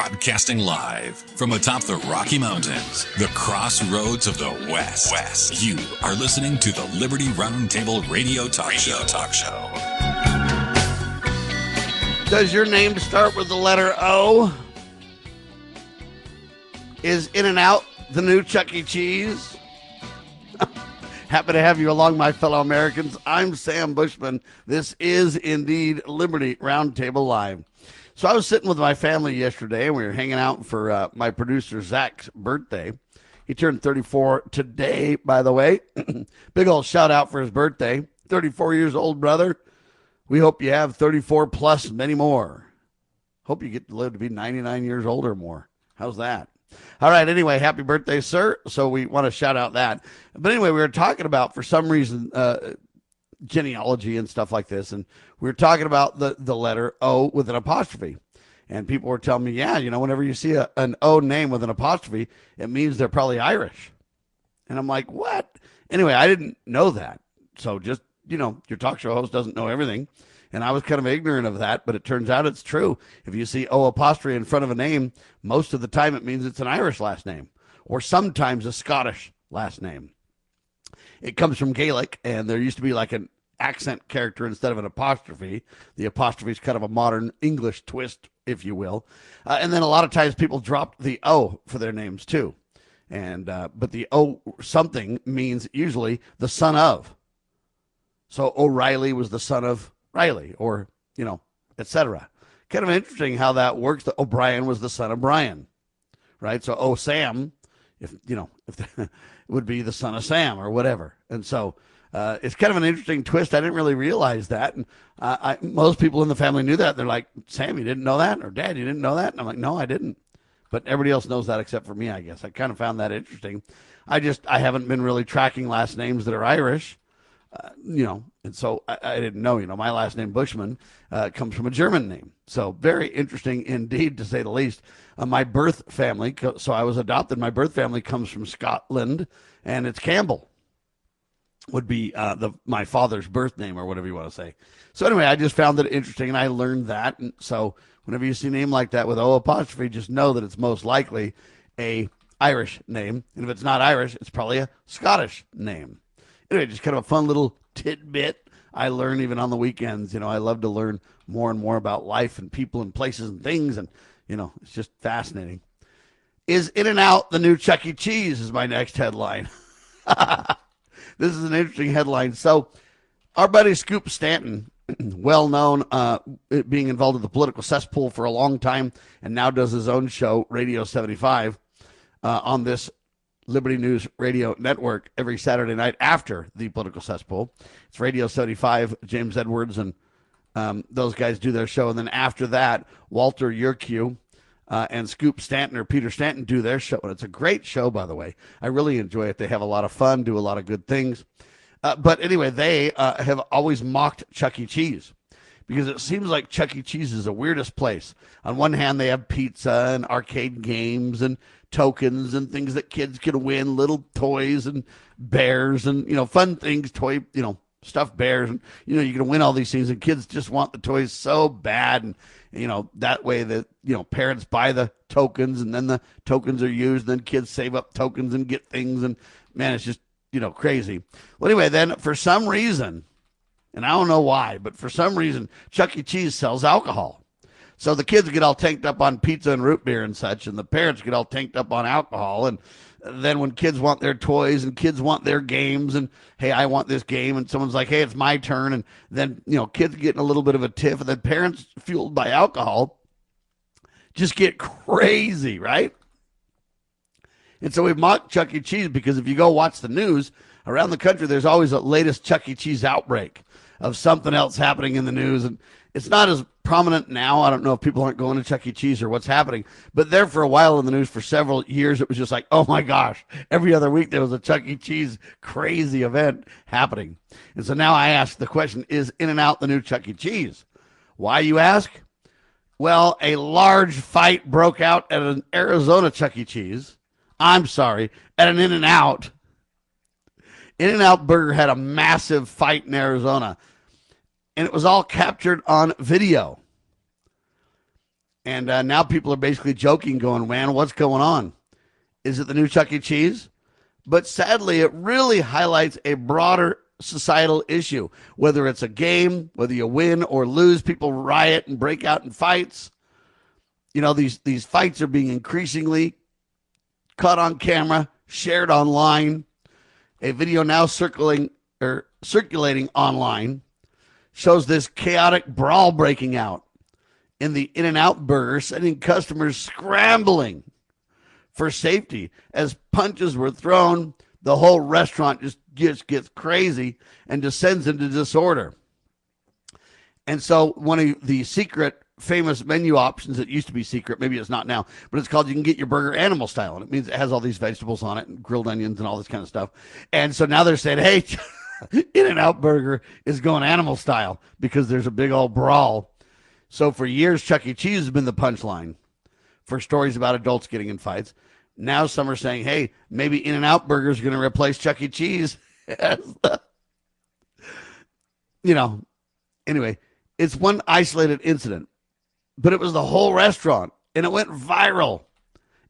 Broadcasting live from atop the Rocky Mountains, the crossroads of the West. You are listening to the Liberty Roundtable Radio Talk Show. Does your name start with the letter O? Is In-N-Out the new Chuck E. Cheese? Happy to have you along, my fellow Americans. I'm Sam Bushman. This is indeed Liberty Roundtable Live. So I was sitting with my family yesterday, and we were hanging out for my producer, Zach's birthday. He turned 34 today, by the way. Big old shout out for his birthday. 34 years old, brother. We hope you have 34 plus many more. Hope you get to live to be 99 years old or more. How's that? All right, anyway, happy birthday, sir. So we want to shout out that. But anyway, we were talking about, for some reason, genealogy and stuff like this, and we were talking about the letter O with an apostrophe. And people were telling me, yeah, whenever you see an O name with an apostrophe, it means they're probably Irish. And I'm like, what? Anyway, I didn't know that. So just, your talk show host doesn't know everything. And I was kind of ignorant of that, but it turns out it's true. If you see O apostrophe in front of a name, most of the time it means it's an Irish last name, or sometimes a Scottish last name. It comes from Gaelic, and there used to be like an accent character instead of an apostrophe. The apostrophe is kind of a modern English twist, if you will. And then a lot of times people dropped the O for their names too. And but the O something means usually the son of. So O'Reilly was the son of Riley, or, etc. Kind of interesting how that works. That O'Brien was the son of Brian, right? So Sam, if it would be the son of Sam or whatever. And so it's kind of an interesting twist. I didn't really realize that. And most people in the family knew that. They're like, Sam, you didn't know that? Or Dad, you didn't know that? And I'm like, no, I didn't. But everybody else knows that except for me, I guess. I kind of found that interesting. I haven't been really tracking last names that are Irish. And so I didn't know, my last name Bushman comes from a German name. So very interesting indeed, to say the least. My birth family, so I was adopted. My birth family comes from Scotland, and it's Campbell would be my father's birth name, or whatever you want to say. So anyway, I just found it interesting, and I learned that. And so whenever you see a name like that with O apostrophe, just know that it's most likely a Irish name. And if it's not Irish, it's probably a Scottish name. Anyway, just kind of a fun little tidbit I learn even on the weekends. I love to learn more and more about life and people and places and things. And, it's just fascinating. Is In-N-Out the new Chuck E. Cheese is my next headline. This is an interesting headline. So our buddy Scoop Stanton, well known, being involved in the political cesspool for a long time, and now does his own show, Radio 75, on this Liberty News Radio Network every Saturday night after the political cesspool. It's Radio 75, James Edwards, and those guys do their show. And then after that, Walter Yerkew and Scoop Stanton, or Peter Stanton, do their show. And it's a great show, by the way. I really enjoy it. They have a lot of fun, do a lot of good things. But anyway, they have always mocked Chuck E. Cheese, because it seems like Chuck E. Cheese is the weirdest place. On one hand, they have pizza and arcade games and tokens and things that kids can win, little toys and bears and, fun things, stuffed bears. And, you can win all these things, and kids just want the toys so bad. And, that way that, parents buy the tokens, and then the tokens are used, and then kids save up tokens and get things. And, man, it's just, crazy. Well, anyway, then for some reason, and I don't know why, but for some reason, Chuck E. Cheese sells alcohol. So the kids get all tanked up on pizza and root beer and such, and the parents get all tanked up on alcohol. And then when kids want their toys and kids want their games, and, hey, I want this game, and someone's like, hey, it's my turn. And then, kids getting a little bit of a tiff, and then parents, fueled by alcohol, just get crazy, right? And so we mock Chuck E. Cheese because if you go watch the news around the country, there's always a latest Chuck E. Cheese outbreak of something else happening in the news. And it's not as prominent now. I don't know if people aren't going to Chuck E. Cheese or what's happening, but there for a while in the news for several years, it was just like, oh my gosh, every other week there was a Chuck E. Cheese crazy event happening. And so now I ask the question, is In-N-Out the new Chuck E. Cheese? Why, you ask? Well, a large fight broke out at an Arizona Chuck E. Cheese. I'm sorry, at an In-N-Out. In-N-Out Burger had a massive fight in Arizona, and it was all captured on video. And now people are basically joking, going, man, what's going on? Is it the new Chuck E. Cheese? But sadly, it really highlights a broader societal issue. Whether it's a game, whether you win or lose, people riot and break out in fights. You know, these fights are being increasingly caught on camera, shared online. A video now circulating online shows this chaotic brawl breaking out in the In-N-Out Burger, sending customers scrambling for safety. As punches were thrown, the whole restaurant just gets crazy and descends into disorder. And so one of the secret famous menu options that used to be secret, maybe it's not now, but it's called, you can get your burger animal style. And it means it has all these vegetables on it and grilled onions and all this kind of stuff. And so now they're saying, hey, In-N-Out Burger is going animal style because there's a big old brawl. So for years, Chuck E. Cheese has been the punchline for stories about adults getting in fights. Now some are saying, hey, maybe In-N-Out Burger is going to replace Chuck E. Cheese. Anyway, it's one isolated incident, but it was the whole restaurant, and it went viral.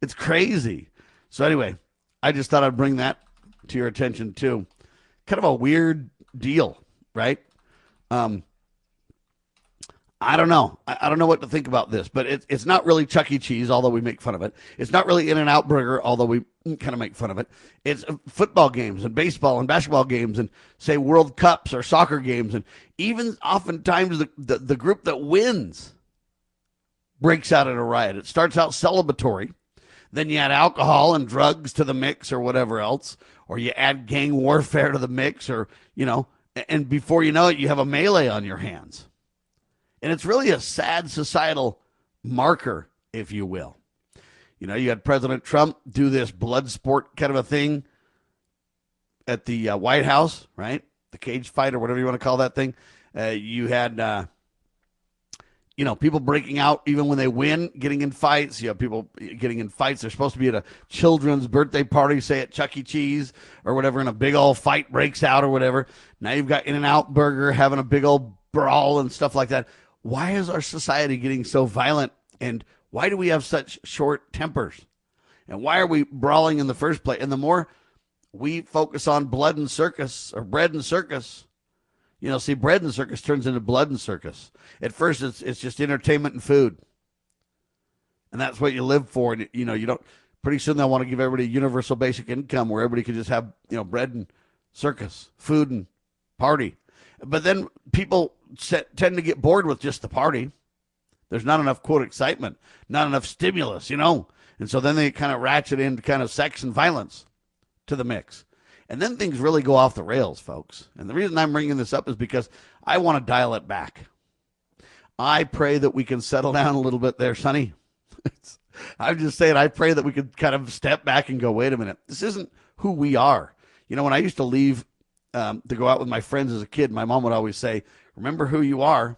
It's crazy. So anyway, I just thought I'd bring that to your attention too. Kind of a weird deal, right? I don't know. I don't know what to think about this, but it's not really Chuck E. Cheese, although we make fun of it. It's not really In-N-Out Burger, although we kind of make fun of it. It's football games and baseball and basketball games and, say, World Cups or soccer games. And even oftentimes the group that wins breaks out in a riot. It starts out celebratory. Then you add alcohol and drugs to the mix or whatever else, or you add gang warfare to the mix, or, and before you know it, you have a melee on your hands. And it's really a sad societal marker, if you will. You had President Trump do this blood sport kind of a thing at the White House, right? The cage fight or whatever you want to call that thing. You had, people breaking out even when they win, getting in fights. You have people getting in fights. They're supposed to be at a children's birthday party, say at Chuck E. Cheese or whatever, and a big old fight breaks out or whatever. Now you've got In-N-Out Burger having a big old brawl and stuff like that. Why is our society getting so violent, and why do we have such short tempers? And why are we brawling in the first place? And the more we focus on blood and circus or bread and circus, bread and circus turns into blood and circus. At first, it's just entertainment and food. And that's what you live for. And, you don't, pretty soon they'll want to give everybody universal basic income where everybody can just have, bread and circus, food and party. But then people tend to get bored with just the party. There's not enough, quote, excitement, not enough stimulus, And so then they kind of ratchet into kind of sex and violence to the mix. And then things really go off the rails, folks. And the reason I'm bringing this up is because I want to dial it back. I pray that we can settle down a little bit there, Sonny. I'm just saying, I pray that we could kind of step back and go, wait a minute, this isn't who we are. When I used to leave to go out with my friends as a kid, my mom would always say, remember who you are.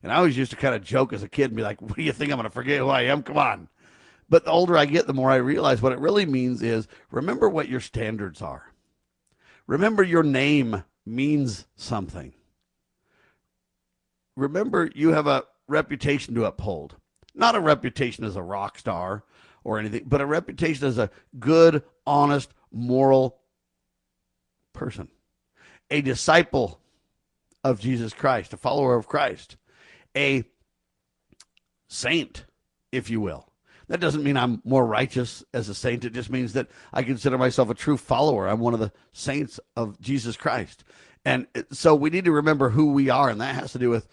And I always used to kind of joke as a kid and be like, what do you think, I'm going to forget who I am? Come on. But the older I get, the more I realize what it really means is remember what your standards are. Remember your name means something. Remember you have a reputation to uphold. Not a reputation as a rock star or anything, but a reputation as a good, honest, moral person. A disciple of Jesus Christ, a follower of Christ, a saint, if you will. That doesn't mean I'm more righteous as a saint. It just means that I consider myself a true follower. I'm one of the saints of Jesus Christ. And so we need to remember who we are, and that has to do with,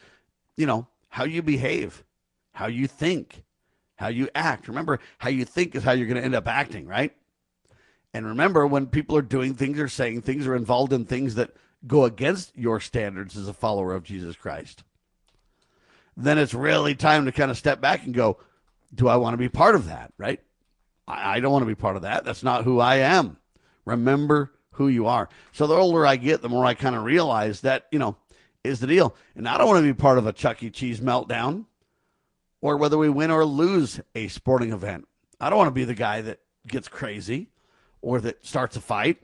how you behave, how you think, how you act. Remember, how you think is how you're going to end up acting, right? And remember, when people are doing things or saying things or involved in things that go against your standards as a follower of Jesus Christ, then it's really time to kind of step back and go, do I want to be part of that, right? I don't want to be part of that. That's not who I am. Remember who you are. So the older I get, the more I kind of realize that, is the deal. And I don't want to be part of a Chuck E. Cheese meltdown or whether we win or lose a sporting event. I don't want to be the guy that gets crazy or that starts a fight,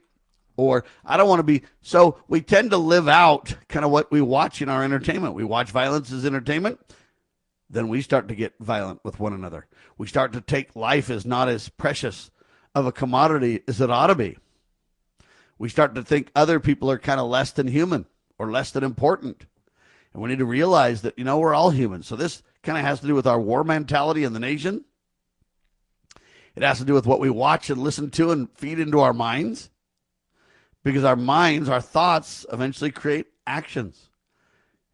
or I don't want to be. So we tend to live out kind of what we watch in our entertainment. We watch violence as entertainment. then we start to get violent with one another. We start to take life as not as precious of a commodity as it ought to be. We start to think other people are kind of less than human or less than important. And we need to realize that, we're all human. So this kind of has to do with our war mentality in the nation. It has to do with what we watch and listen to and feed into our minds. Because our minds, our thoughts, eventually create actions.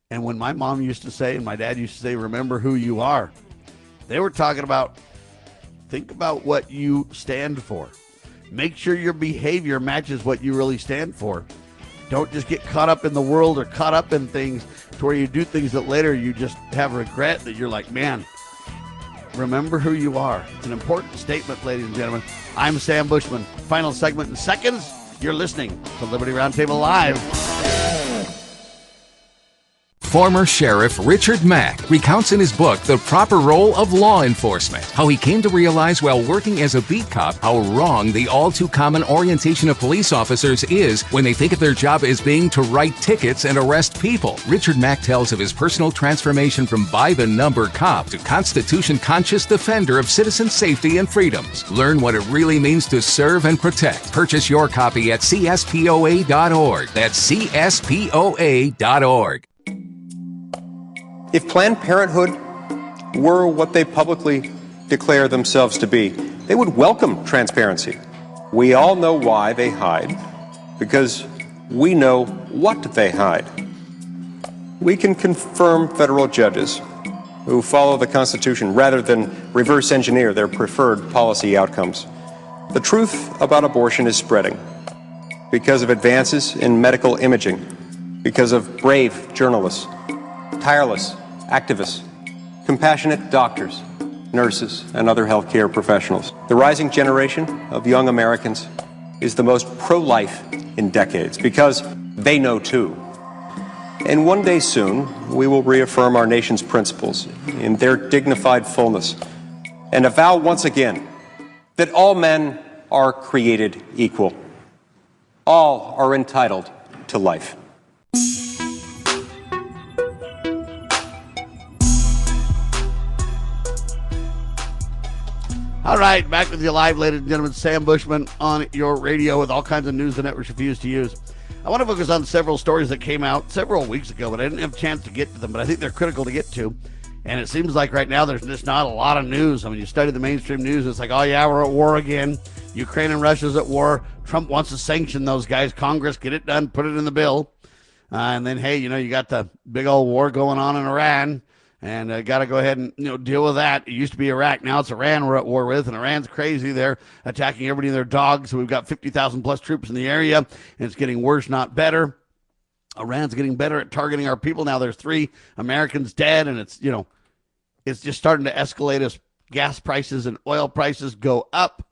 And when my mom used to say, and my dad used to say, remember who you are, they were talking about, think about what you stand for. Make sure your behavior matches what you really stand for. Don't just get caught up in the world or caught up in things to where you do things that later you just have regret that you're like, man, remember who you are. It's an important statement, ladies and gentlemen. I'm Sam Bushman. Final segment in seconds. You're listening to Liberty Roundtable Live. Former Sheriff Richard Mack recounts in his book The Proper Role of Law Enforcement how he came to realize while working as a beat cop how wrong the all-too-common orientation of police officers is when they think of their job as being to write tickets and arrest people. Richard Mack tells of his personal transformation from by-the-number cop to Constitution-conscious defender of citizen safety and freedoms. Learn what it really means to serve and protect. Purchase your copy at cspoa.org. That's cspoa.org. If Planned Parenthood were what they publicly declare themselves to be, they would welcome transparency. We all know why they hide, because we know what they hide. We can confirm federal judges who follow the Constitution rather than reverse engineer their preferred policy outcomes. The truth about abortion is spreading because of advances in medical imaging, because of brave journalists, tireless activists, compassionate doctors, nurses, and other healthcare professionals. The rising generation of young Americans is the most pro-life in decades because they know too. And one day soon, we will reaffirm our nation's principles in their dignified fullness and avow once again that all men are created equal. All are entitled to life. All right, back with you live, ladies and gentlemen. Sam Bushman on your radio with all kinds of news the networks refuse to use. I want to focus on several stories that came out several weeks ago, but I didn't have a chance to get to them, but I think they're critical to get to. And it seems like right now there's just not a lot of news. I mean, you study the mainstream news, it's like, oh, yeah, we're at war again. Ukraine and Russia's at war. Trump wants to sanction those guys. Congress, get it done, put it in the bill. And then, hey, you got the big old war going on in Iran. And got to go ahead and deal with that. It used to be Iraq. Now it's Iran we're at war with. And Iran's crazy. They're attacking everybody and their dogs. So we've got 50,000 plus troops in the area. And it's getting worse, not better. Iran's getting better at targeting our people. Now there's 3 Americans dead. And it's just starting to escalate as gas prices and oil prices go up.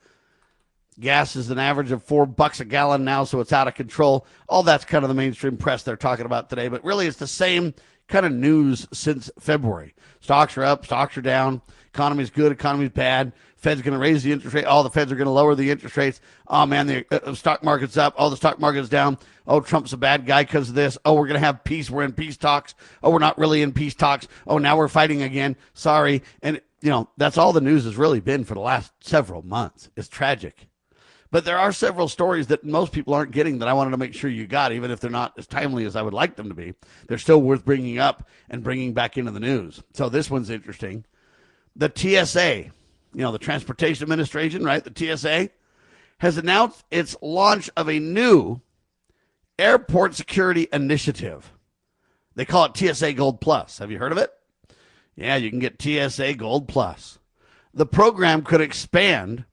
Gas is an average of $4 a gallon now. So it's out of control. All that's kind of the mainstream press they're talking about today. But really it's the same kind of news since February. Stocks are up, stocks are down, economy's good, economy's bad, Fed's going to raise the interest rate, the Feds are going to lower the interest rates, oh man, the stock market's up, the stock market's down, Trump's a bad guy because of this, we're going to have peace, we're in peace talks, we're not really in peace talks, now we're fighting again, sorry. And that's all the news has really been for the last several months. It's tragic. But there are several stories that most people aren't getting that I wanted to make sure you got, even if they're not as timely as I would like them to be. They're still worth bringing up and bringing back into the news. So this one's interesting. The TSA, the Transportation Administration, right? The TSA has announced its launch of a new airport security initiative. They call it TSA Gold Plus. Have you heard of it? Yeah, you can get TSA Gold Plus. The program could expand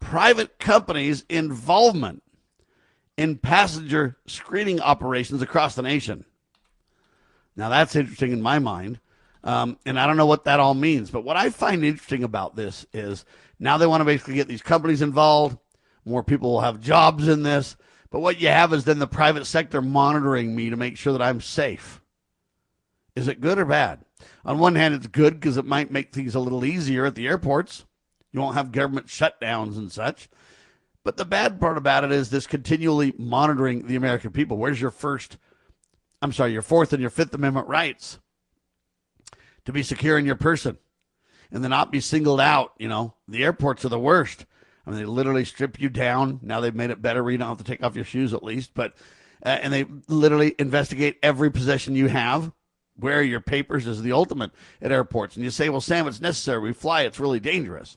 private companies' involvement in passenger screening operations across the nation. Now, that's interesting in my mind, and I don't know what that all means. But what I find interesting about this is now they want to basically get these companies involved. More people will have jobs in this. But what you have is then the private sector monitoring me to make sure that I'm safe. Is it good or bad? On one hand, it's good because it might make things a little easier at the airports. You won't have government shutdowns and such. But the bad part about it is this continually monitoring the American people. Where's your Fourth and your Fifth Amendment rights to be secure in your person and to not be singled out. The airports are the worst. I mean, they literally strip you down. Now they've made it better where you don't have to take off your shoes at least. But and they literally investigate every possession you have. Where are your papers is the ultimate at airports. And you say, well, Sam, it's necessary. We fly. It's really dangerous.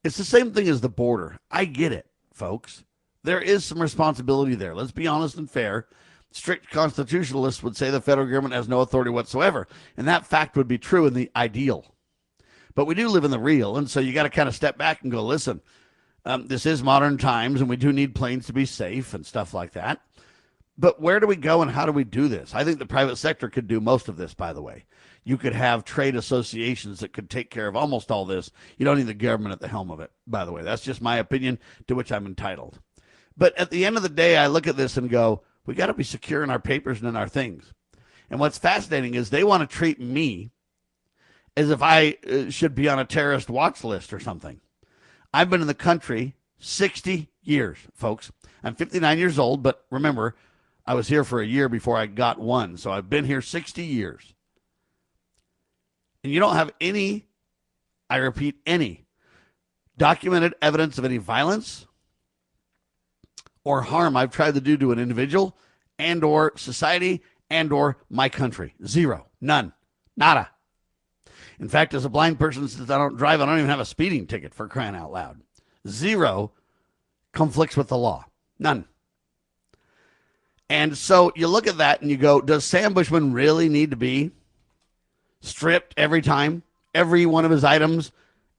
It's the same thing as the border. I get it, folks. There is some responsibility there. Let's be honest and fair. Strict constitutionalists would say the federal government has no authority whatsoever. And that fact would be true in the ideal. But we do live in the real. And so you got to kind of step back and go, listen, this is modern times and we do need planes to be safe and stuff like that. But where do we go and how do we do this? I think the private sector could do most of this, by the way. You could have trade associations that could take care of almost all this. You don't need the government at the helm of it, by the way. That's just my opinion to which I'm entitled. But at the end of the day, I look at this and go, we got to be secure in our papers and in our things. And what's fascinating is they want to treat me as if I should be on a terrorist watch list or something. I've been in the country 60 years, folks. I'm 59 years old, but remember, I was here for a year before I got one. So I've been here 60 years. And you don't have any, I repeat, any documented evidence of any violence or harm I've tried to do to an individual and or society and or my country. Zero. None. Nada. In fact, as a blind person, since I don't drive, I don't even have a speeding ticket, for crying out loud. Zero conflicts with the law. None. And so you look at that and you go, does Sam Bushman really need to be stripped every time? Every one of his items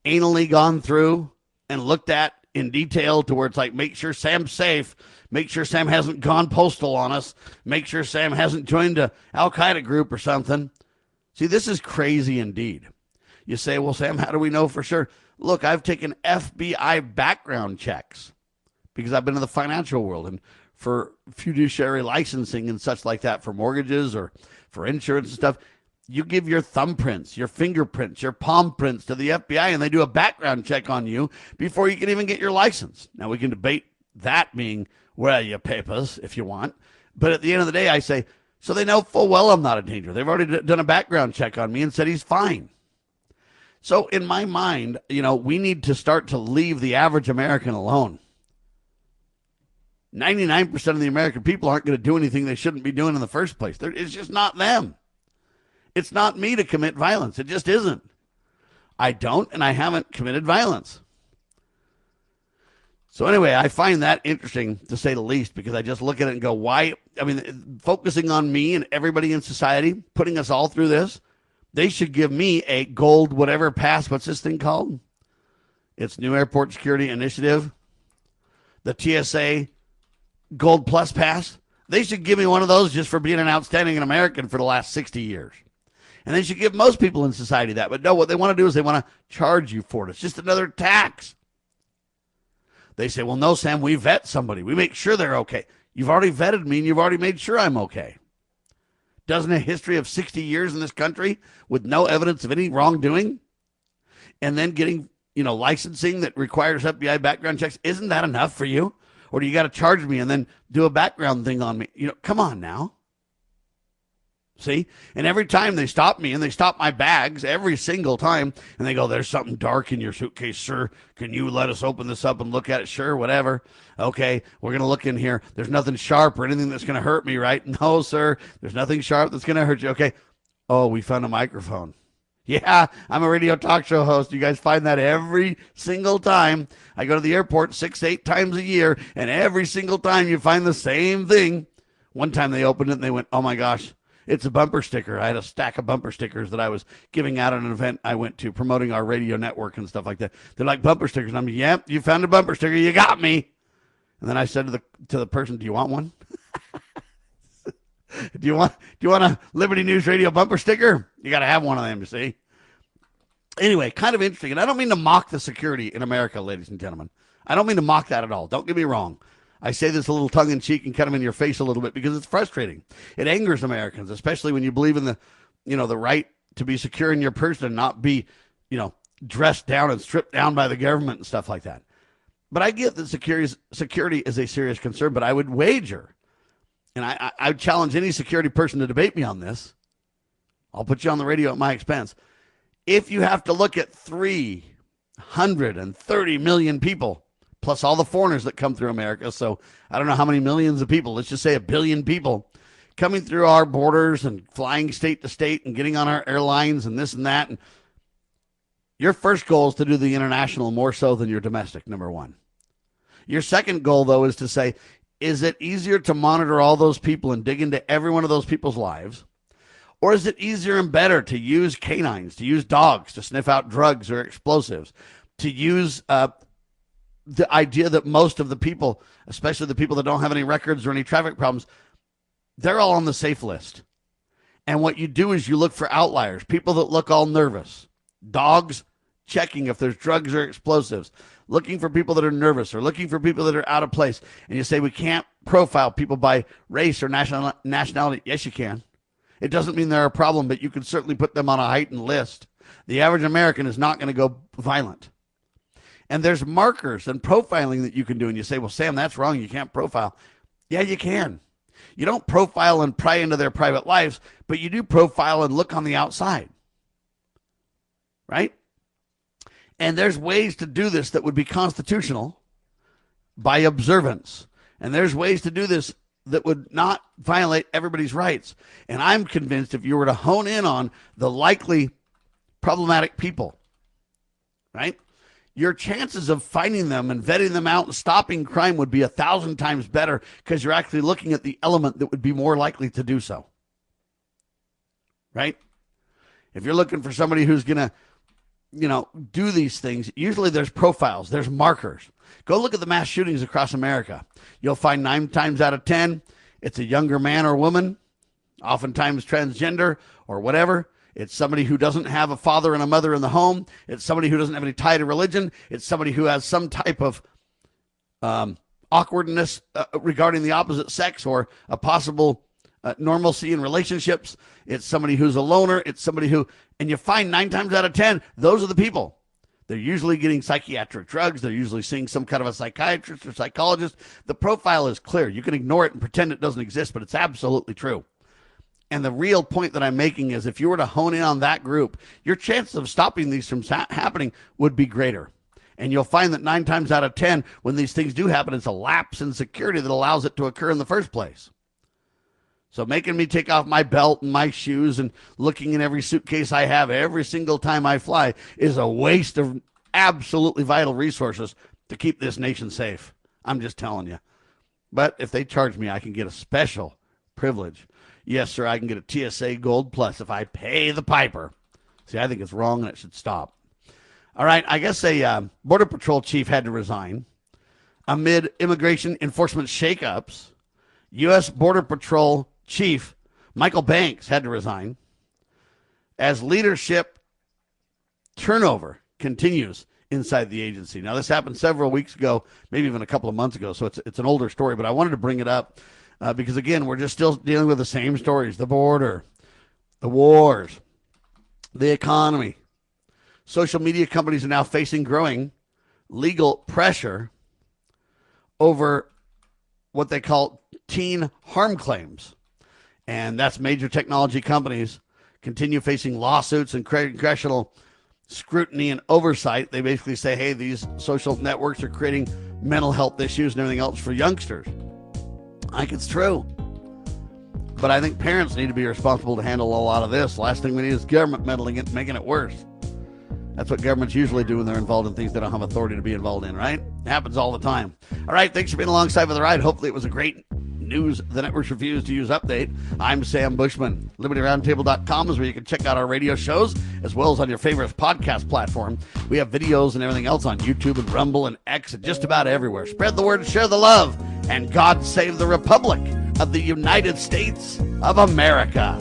anally gone through and looked at in detail to where it's like, make sure Sam's safe. Make sure Sam hasn't gone postal on us. Make sure Sam hasn't joined a Al-Qaeda group or something. See, this is crazy indeed. You say, well, Sam, how do we know for sure? Look, I've taken FBI background checks because I've been in the financial world and for fiduciary licensing and such like that for mortgages or for insurance and stuff. You give your thumbprints, your fingerprints, your palm prints to the FBI, and they do a background check on you before you can even get your license. Now, we can debate that being, well, your papers, if you want. But at the end of the day, I say, so they know full well I'm not a danger. They've already done a background check on me and said he's fine. So in my mind, we need to start to leave the average American alone. 99% of the American people aren't going to do anything they shouldn't be doing in the first place. It's just not them. It's not me to commit violence. It just isn't. I don't, and I haven't committed violence. So anyway, I find that interesting, to say the least, because I just look at it and go, why? I mean, focusing on me and everybody in society, putting us all through this, they should give me a gold whatever pass. What's this thing called? It's New Airport Security Initiative. The TSA Gold Plus pass. They should give me one of those just for being an outstanding American for the last 60 years. And they should give most people in society that. But no, what they want to do is they want to charge you for it. It's just another tax. They say, well, no, Sam, we vet somebody. We make sure they're okay. You've already vetted me and you've already made sure I'm okay. Doesn't a history of 60 years in this country with no evidence of any wrongdoing and then getting, licensing that requires FBI background checks, isn't that enough for you? Or do you got to charge me and then do a background thing on me? Come on now. See? And every time they stop me and they stop my bags, every single time, and they go, there's something dark in your suitcase, sir. Can you let us open this up and look at it? Sure, whatever. Okay, we're going to look in here. There's nothing sharp or anything that's going to hurt me, right? No, sir. There's nothing sharp that's going to hurt you. Okay. Oh, we found a microphone. Yeah, I'm a radio talk show host. You guys find that every single time. I go to the airport 6-8 times a year, and every single time you find the same thing. One time they opened it and they went, oh my gosh, it's a bumper sticker. I had a stack of bumper stickers that I was giving out at an event I went to promoting our radio network and stuff like that. They're like, bumper stickers. And I'm like, yep, you found a bumper sticker. You got me. And then I said to the person, do you want one? Do you want a Liberty News Radio bumper sticker? You got to have one of them, you see. Anyway, kind of interesting. And I don't mean to mock the security in America, ladies and gentlemen. I don't mean to mock that at all. Don't get me wrong. I say this a little tongue-in-cheek and kind of in your face a little bit because it's frustrating. It angers Americans, especially when you believe in the right to be secure in your person and not be, dressed down and stripped down by the government and stuff like that. But I get that security is a serious concern, but I would wager, and I would challenge any security person to debate me on this, I'll put you on the radio at my expense. If you have to look at 330 million people, plus all the foreigners that come through America, so I don't know how many millions of people, let's just say 1 billion people coming through our borders and flying state to state and getting on our airlines and this and that. And your first goal is to do the international more so than your domestic, number one. Your second goal, though, is to say, is it easier to monitor all those people and dig into every one of those people's lives? Or is it easier and better to use canines, to use dogs to sniff out drugs or explosives, to use the idea that most of the people, especially the people that don't have any records or any traffic problems, they're all on the safe list. And what you do is you look for outliers, people that look all nervous, dogs checking if there's drugs or explosives, looking for people that are nervous or looking for people that are out of place. And you say, we can't profile people by race or nationality. Yes, you can. It doesn't mean they're a problem, but you can certainly put them on a heightened list. The average American is not going to go violent. And there's markers and profiling that you can do. And you say, well, Sam, that's wrong. You can't profile. Yeah, you can. You don't profile and pry into their private lives, but you do profile and look on the outside. Right? And there's ways to do this that would be constitutional by observance. And there's ways to do this that would not violate everybody's rights. And I'm convinced if you were to hone in on the likely problematic people, right, your chances of finding them and vetting them out and stopping crime would be 1,000 times better because you're actually looking at the element that would be more likely to do so, right? If you're looking for somebody who's going to, do these things, usually there's profiles, there's markers. Go look at the mass shootings across America. You'll find 9 times out of 10, it's a younger man or woman, oftentimes transgender or whatever. It's somebody who doesn't have a father and a mother in the home. It's somebody who doesn't have any tie to religion. It's somebody who has some type of awkwardness regarding the opposite sex or a possible normalcy in relationships. It's somebody who's a loner. It's somebody who, and you find 9 times out of 10, those are the people. They're usually getting psychiatric drugs. They're usually seeing some kind of a psychiatrist or psychologist. The profile is clear. You can ignore it and pretend it doesn't exist, but it's absolutely true. And the real point that I'm making is if you were to hone in on that group, your chances of stopping these from happening would be greater. And you'll find that 9 times out of 10, when these things do happen, it's a lapse in security that allows it to occur in the first place. So making me take off my belt and my shoes and looking in every suitcase I have every single time I fly is a waste of absolutely vital resources to keep this nation safe. I'm just telling you. But if they charge me, I can get a special privilege. Yes, sir, I can get a TSA Gold Plus if I pay the piper. See, I think it's wrong and it should stop. All right, I guess a Border Patrol chief had to resign amid immigration enforcement shakeups. U.S. Border Patrol Chief Michael Banks had to resign as leadership turnover continues inside the agency. Now, this happened several weeks ago, maybe even a couple of months ago, so it's an older story, but I wanted to bring it up because, again, we're just still dealing with the same stories: the border, the wars, the economy. Social media companies are now facing growing legal pressure over what they call teen harm claims. And that's major technology companies continue facing lawsuits and congressional scrutiny and oversight. They basically say, hey, these social networks are creating mental health issues and everything else for youngsters. I think it's true. But I think parents need to be responsible to handle a lot of this. Last thing we need is government meddling in, making it worse. That's what governments usually do when they're involved in things they don't have authority to be involved in, right? It happens all the time. All right, thanks for being alongside for the ride. Hopefully it was a great News the Networks Refuse to Use update. I'm Sam Bushman. LibertyRoundtable.com is where you can check out our radio shows, as well as on your favorite podcast platform. We have videos and everything else on YouTube and Rumble and X and just about everywhere. Spread the word, share the love, and God save the Republic of the United States of America.